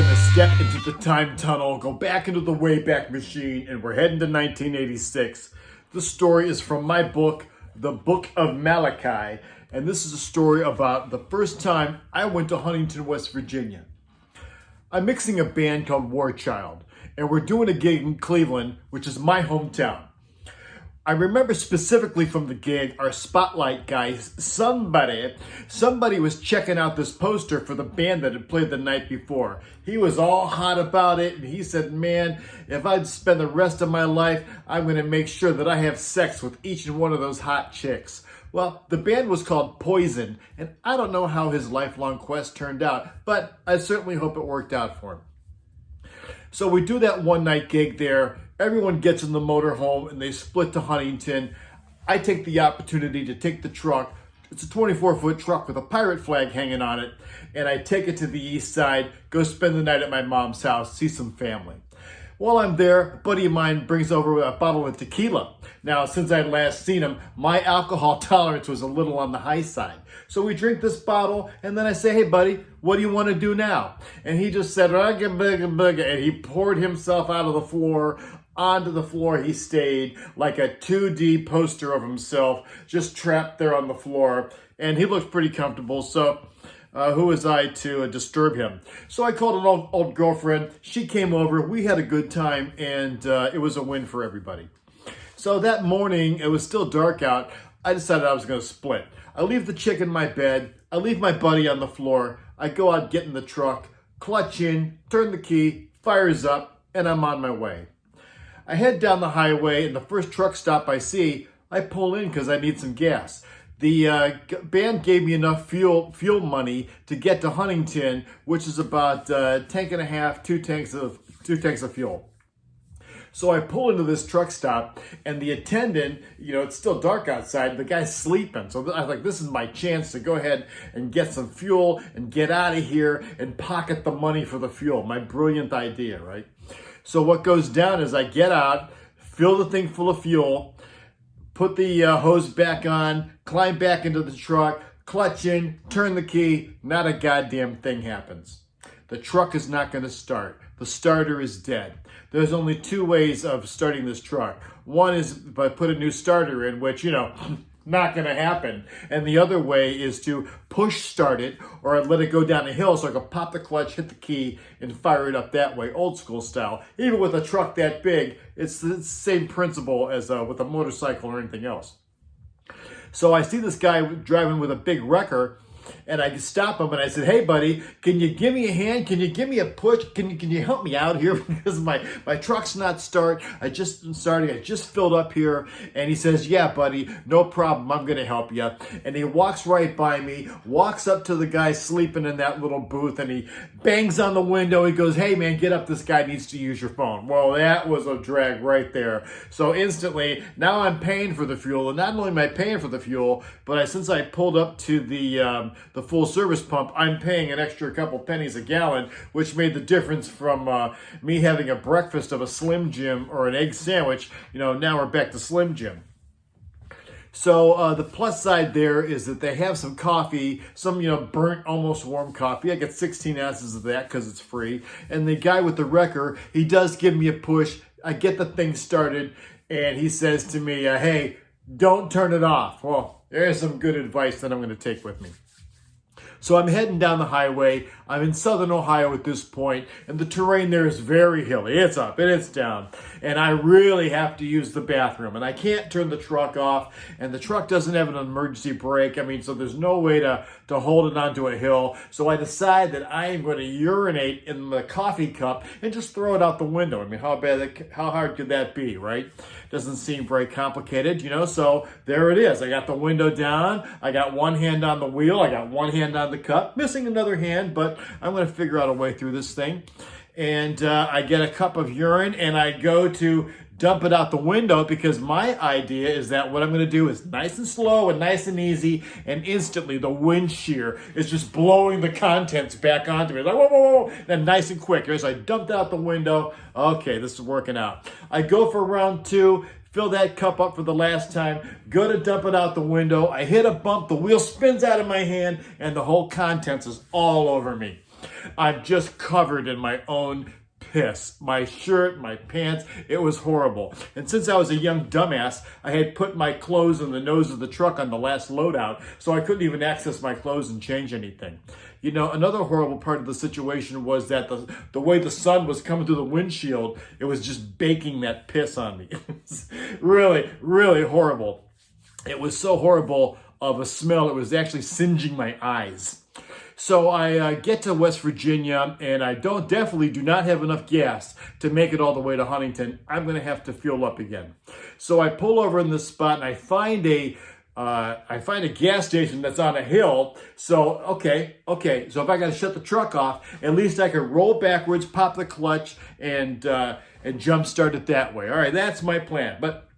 gonna step into the time tunnel, go back into the Wayback Machine, and we're heading to 1986. This story is from my book, The Book of Malachi, and this is a story about the first time I went to Huntington, West Virginia. I'm mixing a band called War Child, and we're doing a gig in Cleveland, which is my hometown. I remember specifically from the gig, our spotlight guy, somebody was checking out this poster for the band that had played the night before. He was all hot about it, and he said, man, if I'd spend the rest of my life, I'm going to make sure that I have sex with each and one of those hot chicks. Well, the band was called Poison, and I don't know how his lifelong quest turned out, but I certainly hope it worked out for him. So we do that one night gig there. Everyone gets in the motorhome and they split to Huntington. I take the opportunity to take the truck. It's a 24-foot truck with a pirate flag hanging on it. And I take it to the east side, go spend the night at my mom's house, see some family. While I'm there, a buddy of mine brings over a bottle of tequila. Now, since I'd last seen him, my alcohol tolerance was a little on the high side. So we drink this bottle, and then I say, hey, buddy, what do you want to do now? And he just said, and he poured himself out of the floor. Onto the floor he stayed, like a 2D poster of himself, just trapped there on the floor. And he looked pretty comfortable, so who was I to disturb him? So I called an old girlfriend. She came over. We had a good time, and it was a win for everybody. So that morning, it was still dark out. I decided I was going to split. I leave the chick in my bed. I leave my buddy on the floor. I go out, get in the truck, clutch in, turn the key, fires up, and I'm on my way. I head down the highway, and the first truck stop I see, I pull in because I need some gas. The band gave me enough fuel money to get to Huntington, which is about a tank and a half, two tanks of fuel. So I pull into this truck stop, and the attendant, it's still dark outside, the guy's sleeping. So I was like, this is my chance to go ahead and get some fuel and get out of here and pocket the money for the fuel. My brilliant idea, right? So what goes down is I get out, fill the thing full of fuel, put the hose back on, climb back into the truck, clutch in, turn the key, not a goddamn thing happens. The truck is not going to start. The starter is dead. There's only two ways of starting this truck. One is by put a new starter in, which, not going to happen. And the other way is to push start it or let it go down a hill so I can pop the clutch, hit the key, and fire it up that way, old school style. Even with a truck that big, it's the same principle as with a motorcycle or anything else. So I see this guy driving with a big wrecker, and I stop him and I said, hey, buddy, can you give me a hand? Can you give me a push? Can you help me out here? Because my truck's not starting. I just filled up here. And he says, yeah, buddy, no problem. I'm going to help you. And he walks right by me, walks up to the guy sleeping in that little booth, and he bangs on the window. He goes, hey, man, get up. This guy needs to use your phone. Well, that was a drag right there. So instantly, now I'm paying for the fuel. And not only am I paying for the fuel, but since I pulled up to the full service pump, I'm paying an extra couple pennies a gallon, which made the difference from me having a breakfast of a Slim Jim or an egg sandwich. Now we're back to Slim Jim. So the plus side there is that they have some coffee, some, burnt, almost warm coffee. I get 16 ounces of that because it's free. And the guy with the wrecker, he does give me a push. I get the thing started, and he says to me, hey, don't turn it off. Well, there's some good advice that I'm going to take with me. So I'm heading down the highway. I'm in southern Ohio at this point, and the terrain there is very hilly. It's up and it's down, and I really have to use the bathroom, and I can't turn the truck off, and the truck doesn't have an emergency brake. So there's no way to hold it onto a hill. So I decide that I am going to urinate in the coffee cup and just throw it out the window. How hard could that be, right? Doesn't seem very complicated, so there it is. I got the window down. I got one hand on the wheel. I got one hand on the cup, missing another hand, but I'm going to figure out a way through this thing. And I get a cup of urine, and I go to dump it out the window because my idea is that what I'm going to do is nice and slow and nice and easy, and instantly the wind shear is just blowing the contents back onto me. Like, whoa, whoa, whoa, then nice and quick. So I dumped out the window. Okay, this is working out. I go for round two, fill that cup up for the last time, go to dump it out the window. I hit a bump, the wheel spins out of my hand, and the whole contents is all over me. I'm just covered in my own piss. My shirt, my pants, it was horrible. And since I was a young dumbass, I had put my clothes in the nose of the truck on the last loadout, so I couldn't even access my clothes and change anything. You know, another horrible part of the situation was that the way the sun was coming through the windshield, it was just baking that piss on me. It was really, really horrible. It was so horrible of a smell, it was actually singeing my eyes. So I get to West Virginia, and I definitely do not have enough gas to make it all the way to Huntington. I'm going to have to fuel up again. So I pull over in this spot, and I find a gas station that's on a hill. So, okay. So if I got to shut the truck off, at least I can roll backwards, pop the clutch, and jump start it that way. All right, that's my plan. But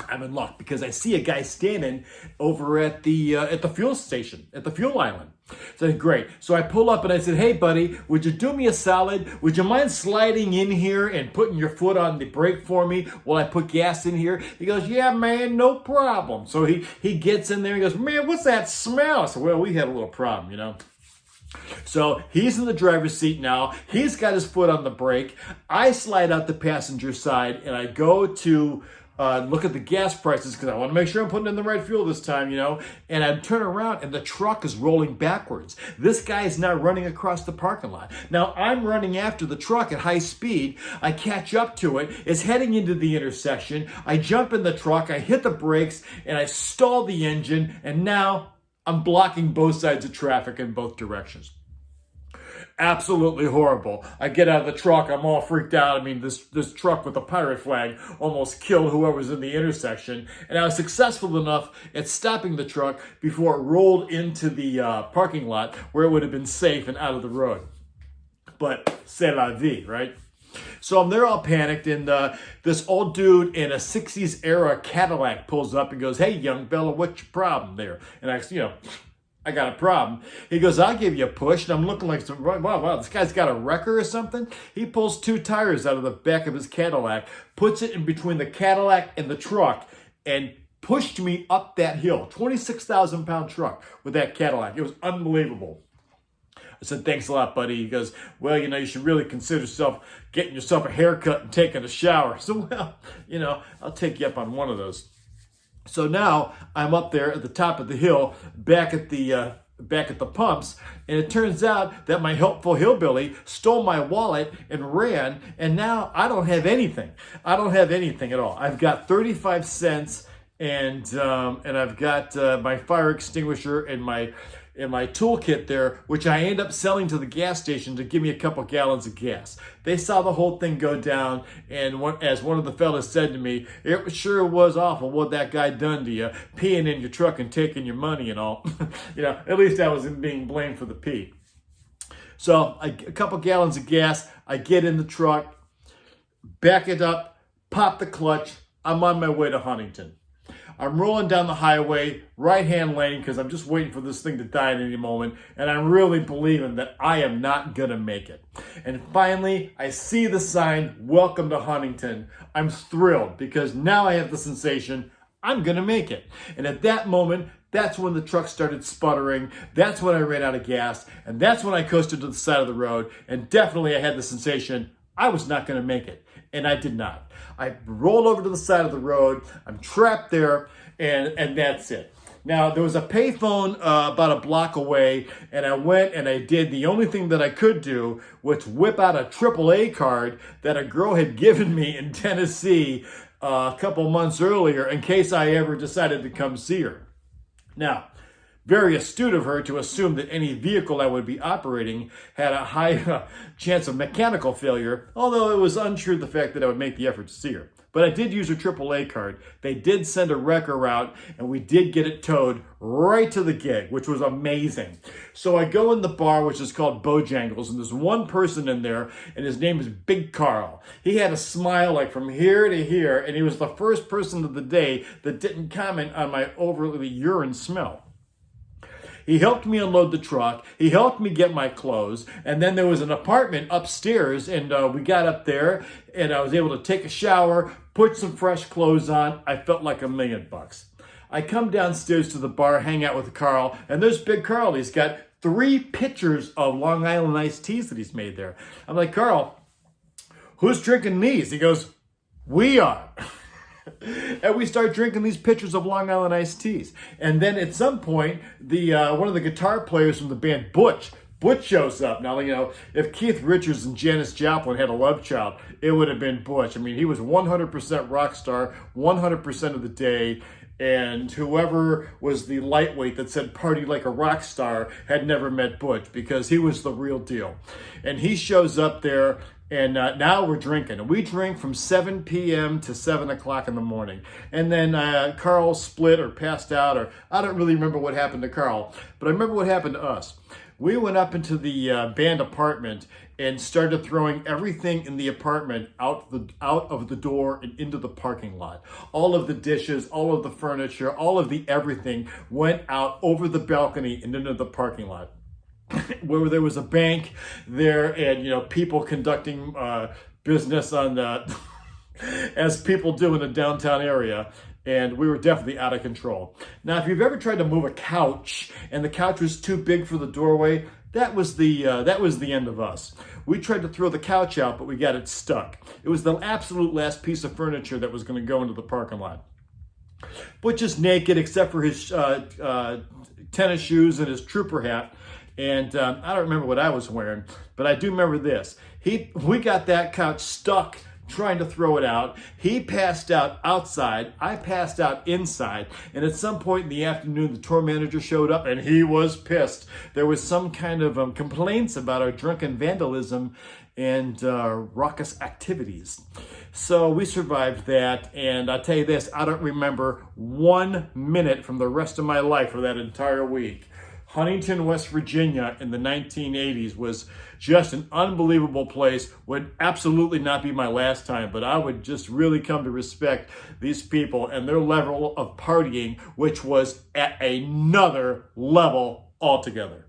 I'm in luck because I see a guy standing over at the fuel station, at the fuel island. So great. So I pull up and I said, "Hey, buddy, would you do me a solid? Would you mind sliding in here and putting your foot on the brake for me while I put gas in here?" He goes, "Yeah, man, no problem." So he gets in there and goes, "Man, what's that smell?" I said, "Well, we had a little problem, you know." So he's in the driver's seat now. He's got his foot on the brake. I slide out the passenger side and I go to look at the gas prices because I want to make sure I'm putting in the right fuel this time, you know. And I turn around and the truck is rolling backwards. This guy is now running across the parking lot. Now I'm running after the truck at high speed. I catch up to it. It's heading into the intersection. I jump in the truck. I hit the brakes and I stall the engine. And now I'm blocking both sides of traffic in both directions. Absolutely horrible. I get out of the truck. I'm all freaked out. I mean, this truck with a pirate flag almost killed whoever's in the intersection. And I was successful enough at stopping the truck before it rolled into the parking lot where it would have been safe and out of the road. But c'est la vie, right? So I'm there all panicked, and this old dude in a 60s era Cadillac pulls up and goes, "Hey, young fella, what's your problem there?" And I got a problem. He goes, "I'll give you a push." And I'm looking like, wow, this guy's got a wrecker or something. He pulls 2 tires out of the back of his Cadillac, puts it in between the Cadillac and the truck, and pushed me up that hill. 26,000-pound truck with that Cadillac. It was unbelievable. I said, "Thanks a lot, buddy." He goes, "Well, you know, you should really consider getting yourself a haircut and taking a shower." So, well, you know, I'll take you up on one of those. So now I'm up there at the top of the hill, back at the pumps, and it turns out that my helpful hillbilly stole my wallet and ran, and now I don't have anything. I don't have anything at all. I've got 35 cents, and I've got my fire extinguisher and my toolkit there, which I end up selling to the gas station to give me a couple gallons of gas. They saw the whole thing go down, and as one of the fellas said to me, "It sure was awful what that guy done to you, peeing in your truck and taking your money and all." You know, at least I wasn't being blamed for the pee. So a couple gallons of gas, I get in the truck, back it up, pop the clutch, I'm on my way to Huntington. I'm rolling down the highway, right-hand lane, because I'm just waiting for this thing to die at any moment, and I'm really believing that I am not going to make it. And finally, I see the sign, "Welcome to Huntington." I'm thrilled, because now I have the sensation I'm going to make it. And at that moment, that's when the truck started sputtering, that's when I ran out of gas, and that's when I coasted to the side of the road, and definitely I had the sensation I was not going to make it. And I did not. I rolled over to the side of the road. I'm trapped there, and that's it. Now, there was a payphone about a block away, and I went and I did the only thing that I could do, which whip out a AAA card that a girl had given me in Tennessee a couple months earlier in case I ever decided to come see her. Now, very astute of her to assume that any vehicle I would be operating had a high chance of mechanical failure, although it was untrue the fact that I would make the effort to see her. But I did use her AAA card. They did send a wrecker out, and we did get it towed right to the gig, which was amazing. So I go in the bar, which is called Bojangles, and there's one person in there, and his name is Big Carl. He had a smile like from here to here, and he was the first person of the day that didn't comment on my overly urine smell. He helped me unload the truck. He helped me get my clothes. And then there was an apartment upstairs, and we got up there, and I was able to take a shower, put some fresh clothes on. I felt like $1,000,000. I come downstairs to the bar, hang out with Carl, and there's Big Carl. He's got 3 pitchers of Long Island iced teas that he's made there. I'm like, Carl, who's drinking these? He goes, we are. And we start drinking these pitchers of Long Island iced teas. And then at some point, the one of the guitar players from the band, Butch shows up. Now, if Keith Richards and Janis Joplin had a love child, it would have been Butch. I mean, he was 100% rock star, 100% of the day. And whoever was the lightweight that said party like a rock star had never met Butch, because he was the real deal. And he shows up there, and now we're drinking. And we drink from 7 p.m. to 7 o'clock in the morning. And then Carl split or passed out, or I don't really remember what happened to Carl, but I remember what happened to us. We went up into the band apartment and started throwing everything in the apartment out of the door and into the parking lot. All of the dishes, all of the furniture, all of the everything went out over the balcony and into the parking lot, where there was a bank there, and people conducting business on as people do in a downtown area. And we were definitely out of control. Now, if you've ever tried to move a couch and the couch was too big for the doorway, that was the end of us. We tried to throw the couch out, but we got it stuck. It was the absolute last piece of furniture that was going to go into the parking lot. Butch is naked except for his tennis shoes and his trooper hat. And I don't remember what I was wearing, but I do remember this. We got that couch stuck trying to throw it out. He passed out outside. I passed out inside. And at some point in the afternoon, the tour manager showed up, and he was pissed. There was some kind of complaints about our drunken vandalism and raucous activities. So we survived that. And I'll tell you this, I don't remember 1 minute from the rest of my life for that entire week. Huntington, West Virginia in the 1980s was just an unbelievable place. Would absolutely not be my last time, but I would just really come to respect these people and their level of partying, which was at another level altogether.